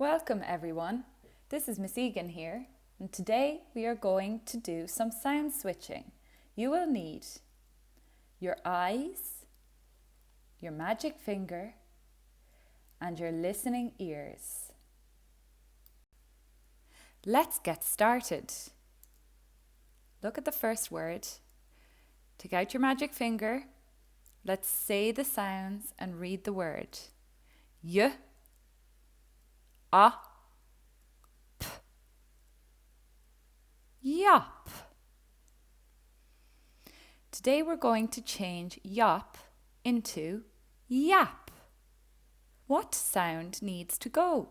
Welcome everyone, this is Miss Egan here, and today we are going to do some sound switching. You will need your eyes, your magic finger, and your listening ears. Let's get started. Look at the first word, take out your magic finger, let's say the sounds and read the word. Y, a, p, yop. Today we're going to change yop into yap. What sound needs to go?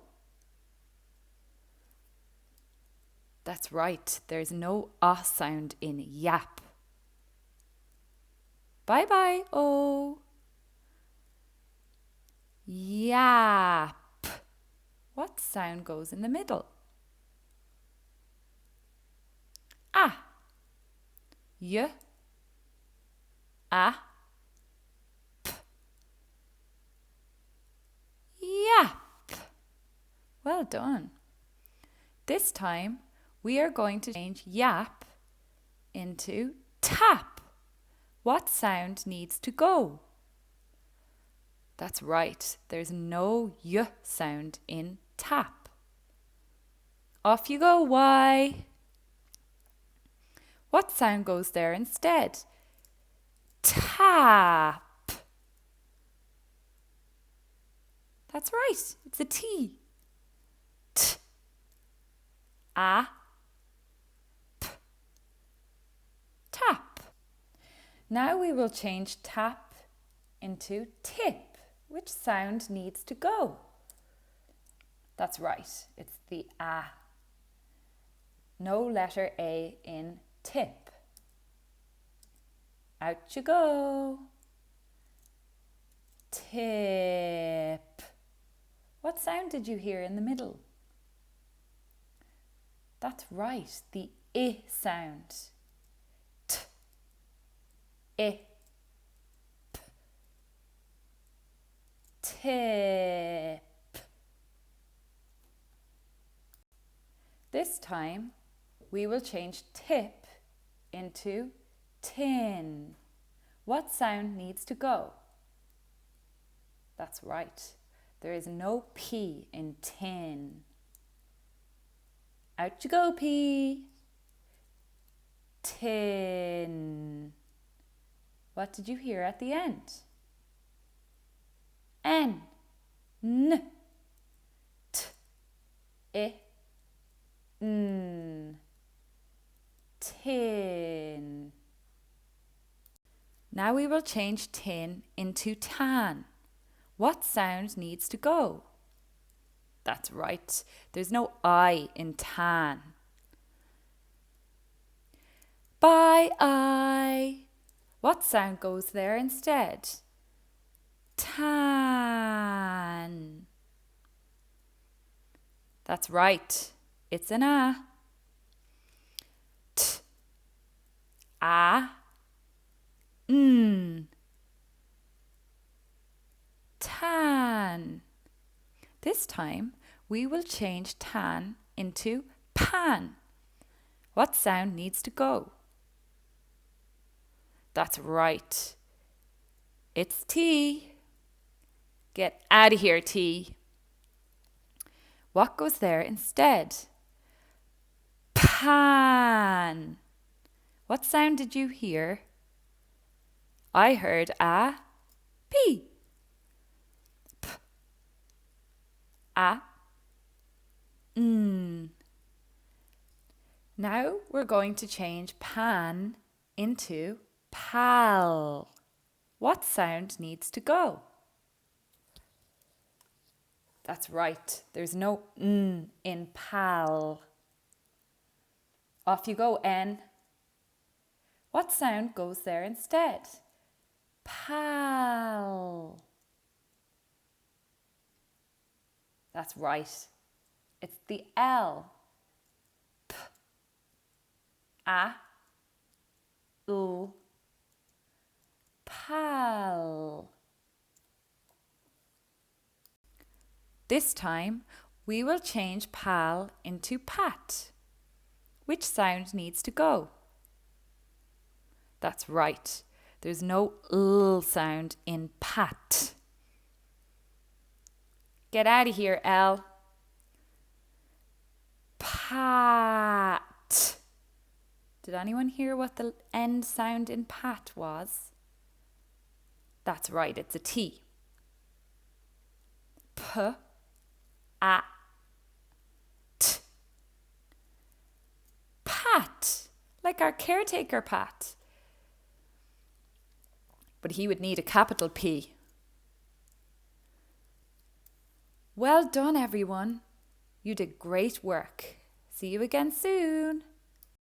That's right, there's no sound in yap. Bye-bye, oh. Yap. What sound goes in the middle? Ah. Y. A. P. Yap. Well done. This time we are going to change yap into tap. What sound needs to go? That's right, there's no y sound in tap. Off you go, Y. What sound goes there instead? Tap. That's right, it's a T. T. A. P. Tap. Now we will change tap into tip. Which sound needs to go? That's right, it's the A. No letter A in tip. Out you go. Tip. What sound did you hear in the middle? That's right, the I sound. T. I. P. Tip. This time we will change tip into tin. What sound needs to go? That's right, there is no P in tin. Out you go, P. Tin. What did you hear at the end? N. N. T. I. N. Tin. Now we will change tin into tan. What sound needs to go? That's right, there's no I in tan. Bye, I. What sound goes there instead? Tan. That's right, it's an A. T. A. N. Tan. This time we will change tan into pan. What sound needs to go? That's right, it's T. Get out of here, T. What goes there instead? Pan. What sound did you hear? I heard a P. P. A. N. Now we're going to change pan into pal. What sound needs to go? That's right, there's no N in pal. Off you go, N. What sound goes there instead? Pal. That's right, it's the L. P. A. L. Pal. This time We will change pal into pat. Which sound needs to go? That's right. There's no l sound in pat. Get out of here, L. Pat. Did anyone hear what the end sound in pat was? That's right, it's a T. P, a, t. Pat, like our caretaker Pat. But he would need a capital P. Well done, everyone. You did great work. See you again soon.